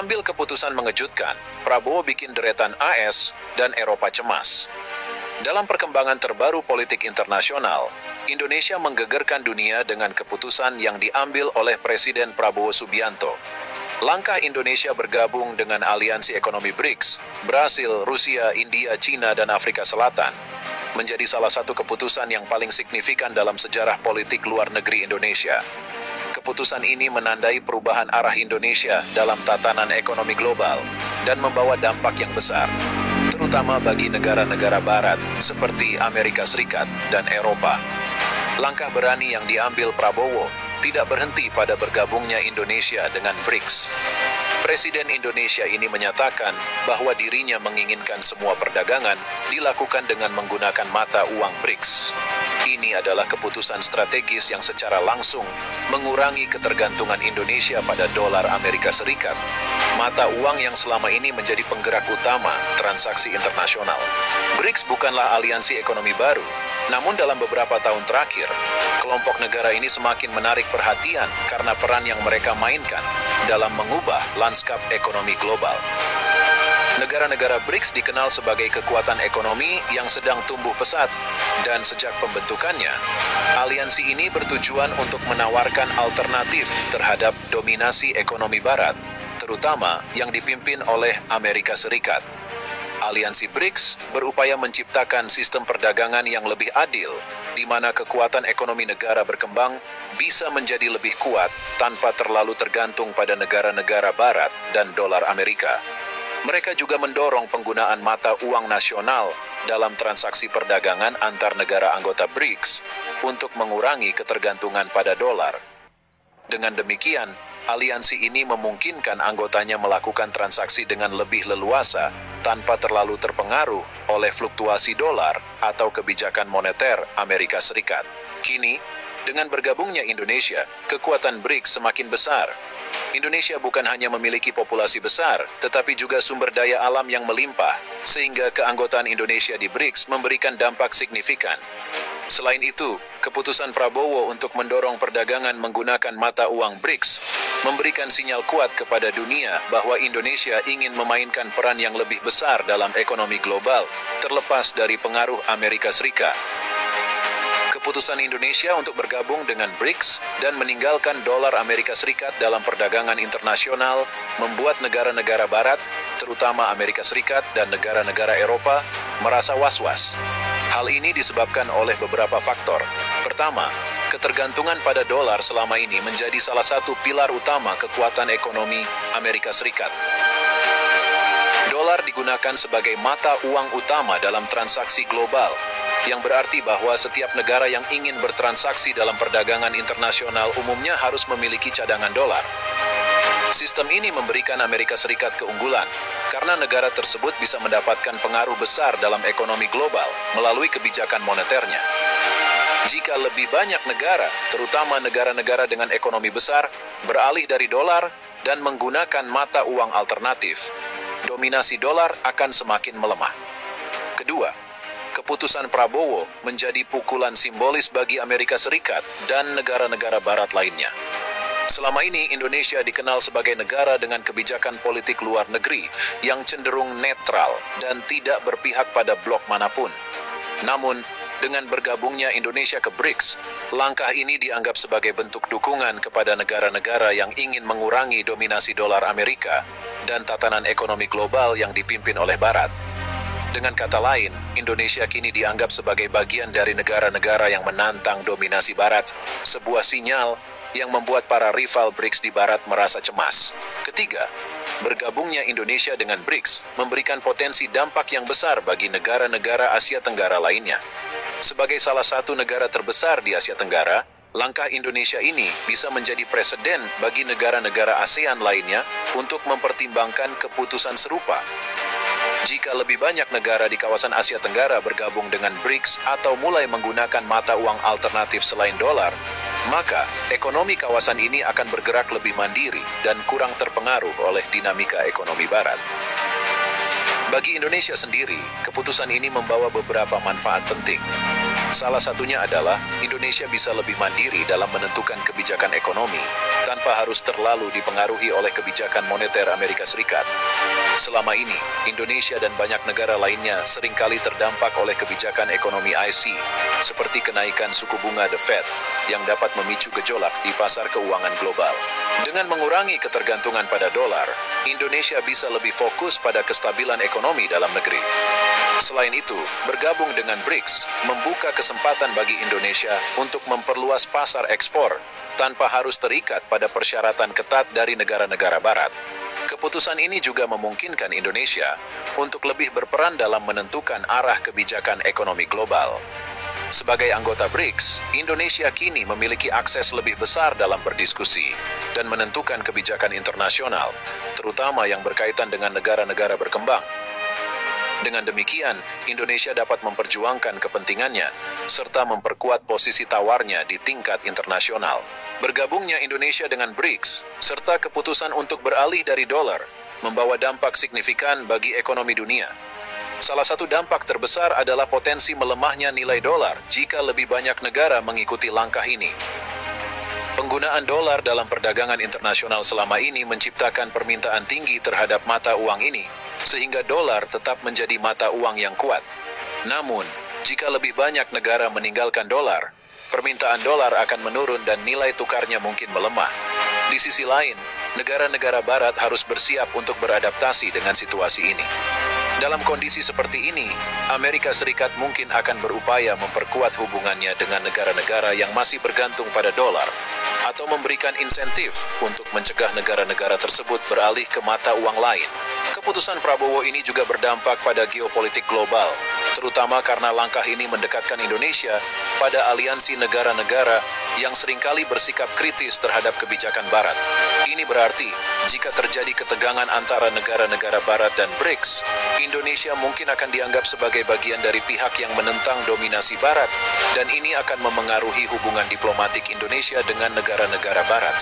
Ambil keputusan mengejutkan, Prabowo bikin deretan AS dan Eropa cemas. Dalam perkembangan terbaru politik internasional, Indonesia menggegerkan dunia dengan keputusan yang diambil oleh Presiden Prabowo Subianto. Langkah Indonesia bergabung dengan aliansi ekonomi BRICS, Brasil, Rusia, India, China, dan Afrika Selatan, menjadi salah satu keputusan yang paling signifikan dalam sejarah politik luar negeri Indonesia. Keputusan ini menandai perubahan arah Indonesia dalam tatanan ekonomi global dan membawa dampak yang besar, terutama bagi negara-negara barat seperti Amerika Serikat dan Eropa. Langkah berani yang diambil Prabowo tidak berhenti pada bergabungnya Indonesia dengan BRICS. Presiden Indonesia ini menyatakan bahwa dirinya menginginkan semua perdagangan dilakukan dengan menggunakan mata uang BRICS. Ini adalah keputusan strategis yang secara langsung mengurangi ketergantungan Indonesia pada dolar Amerika Serikat, mata uang yang selama ini menjadi penggerak utama transaksi internasional. BRICS bukanlah aliansi ekonomi baru, namun dalam beberapa tahun terakhir, kelompok negara ini semakin menarik perhatian karena peran yang mereka mainkan dalam mengubah lanskap ekonomi global. Negara-negara BRICS dikenal sebagai kekuatan ekonomi yang sedang tumbuh pesat, dan sejak pembentukannya, aliansi ini bertujuan untuk menawarkan alternatif terhadap dominasi ekonomi barat, terutama yang dipimpin oleh Amerika Serikat. Aliansi BRICS berupaya menciptakan sistem perdagangan yang lebih adil, di mana kekuatan ekonomi negara berkembang bisa menjadi lebih kuat tanpa terlalu tergantung pada negara-negara barat dan dolar Amerika. Mereka juga mendorong penggunaan mata uang nasional dalam transaksi perdagangan antar negara anggota BRICS untuk mengurangi ketergantungan pada dolar. Dengan demikian, aliansi ini memungkinkan anggotanya melakukan transaksi dengan lebih leluasa tanpa terlalu terpengaruh oleh fluktuasi dolar atau kebijakan moneter Amerika Serikat. Kini, dengan bergabungnya Indonesia, kekuatan BRICS semakin besar. Indonesia bukan hanya memiliki populasi besar, tetapi juga sumber daya alam yang melimpah, sehingga keanggotaan Indonesia di BRICS memberikan dampak signifikan. Selain itu, keputusan Prabowo untuk mendorong perdagangan menggunakan mata uang BRICS memberikan sinyal kuat kepada dunia bahwa Indonesia ingin memainkan peran yang lebih besar dalam ekonomi global, terlepas dari pengaruh Amerika Serikat. Keputusan Indonesia untuk bergabung dengan BRICS dan meninggalkan dolar Amerika Serikat dalam perdagangan internasional membuat negara-negara barat, terutama Amerika Serikat dan negara-negara Eropa, merasa was-was. Hal ini disebabkan oleh beberapa faktor. Pertama, ketergantungan pada dolar selama ini menjadi salah satu pilar utama kekuatan ekonomi Amerika Serikat. Dolar digunakan sebagai mata uang utama dalam transaksi global, yang berarti bahwa setiap negara yang ingin bertransaksi dalam perdagangan internasional umumnya harus memiliki cadangan dolar. Sistem ini memberikan Amerika Serikat keunggulan, karena negara tersebut bisa mendapatkan pengaruh besar dalam ekonomi global melalui kebijakan moneternya. Jika lebih banyak negara, terutama negara-negara dengan ekonomi besar, beralih dari dolar dan menggunakan mata uang alternatif, dominasi dolar akan semakin melemah. Kedua, keputusan Prabowo menjadi pukulan simbolis bagi Amerika Serikat dan negara-negara barat lainnya. Selama ini, Indonesia dikenal sebagai negara dengan kebijakan politik luar negeri yang cenderung netral dan tidak berpihak pada blok manapun. Namun, dengan bergabungnya Indonesia ke BRICS, langkah ini dianggap sebagai bentuk dukungan kepada negara-negara yang ingin mengurangi dominasi dolar Amerika dan tatanan ekonomi global yang dipimpin oleh Barat. Dengan kata lain, Indonesia kini dianggap sebagai bagian dari negara-negara yang menantang dominasi Barat, sebuah sinyal yang membuat para rival BRICS di Barat merasa cemas. Ketiga, bergabungnya Indonesia dengan BRICS memberikan potensi dampak yang besar bagi negara-negara Asia Tenggara lainnya. Sebagai salah satu negara terbesar di Asia Tenggara, langkah Indonesia ini bisa menjadi preseden bagi negara-negara ASEAN lainnya untuk mempertimbangkan keputusan serupa. Jika lebih banyak negara di kawasan Asia Tenggara bergabung dengan BRICS atau mulai menggunakan mata uang alternatif selain dolar, maka ekonomi kawasan ini akan bergerak lebih mandiri dan kurang terpengaruh oleh dinamika ekonomi Barat. Bagi Indonesia sendiri, keputusan ini membawa beberapa manfaat penting. Salah satunya adalah Indonesia bisa lebih mandiri dalam menentukan kebijakan ekonomi tanpa harus terlalu dipengaruhi oleh kebijakan moneter Amerika Serikat. Selama ini, Indonesia dan banyak negara lainnya seringkali terdampak oleh kebijakan ekonomi IC, seperti kenaikan suku bunga The Fed yang dapat memicu gejolak di pasar keuangan global. Dengan mengurangi ketergantungan pada dolar, Indonesia bisa lebih fokus pada kestabilan ekonomi dalam negeri. Selain itu, bergabung dengan BRICS membuka kesempatan bagi Indonesia untuk memperluas pasar ekspor tanpa harus terikat pada persyaratan ketat dari negara-negara barat. Keputusan ini juga memungkinkan Indonesia untuk lebih berperan dalam menentukan arah kebijakan ekonomi global. Sebagai anggota BRICS, Indonesia kini memiliki akses lebih besar dalam berdiskusi dan menentukan kebijakan internasional, terutama yang berkaitan dengan negara-negara berkembang. Dengan demikian, Indonesia dapat memperjuangkan kepentingannya serta memperkuat posisi tawarnya di tingkat internasional. Bergabungnya Indonesia dengan BRICS serta keputusan untuk beralih dari dolar membawa dampak signifikan bagi ekonomi dunia. Salah satu dampak terbesar adalah potensi melemahnya nilai dolar jika lebih banyak negara mengikuti langkah ini. Penggunaan dolar dalam perdagangan internasional selama ini menciptakan permintaan tinggi terhadap mata uang ini, sehingga dolar tetap menjadi mata uang yang kuat. Namun, jika lebih banyak negara meninggalkan dolar, permintaan dolar akan menurun dan nilai tukarnya mungkin melemah. Di sisi lain, negara-negara barat harus bersiap untuk beradaptasi dengan situasi ini. Dalam kondisi seperti ini, Amerika Serikat mungkin akan berupaya memperkuat hubungannya dengan negara-negara yang masih bergantung pada dolar, atau memberikan insentif untuk mencegah negara-negara tersebut beralih ke mata uang lain. Keputusan Prabowo ini juga berdampak pada geopolitik global, terutama karena langkah ini mendekatkan Indonesia pada aliansi negara-negara yang seringkali bersikap kritis terhadap kebijakan Barat. Ini berarti, jika terjadi ketegangan antara negara-negara Barat dan BRICS, Indonesia mungkin akan dianggap sebagai bagian dari pihak yang menentang dominasi Barat, dan ini akan memengaruhi hubungan diplomatik Indonesia dengan negara-negara Barat.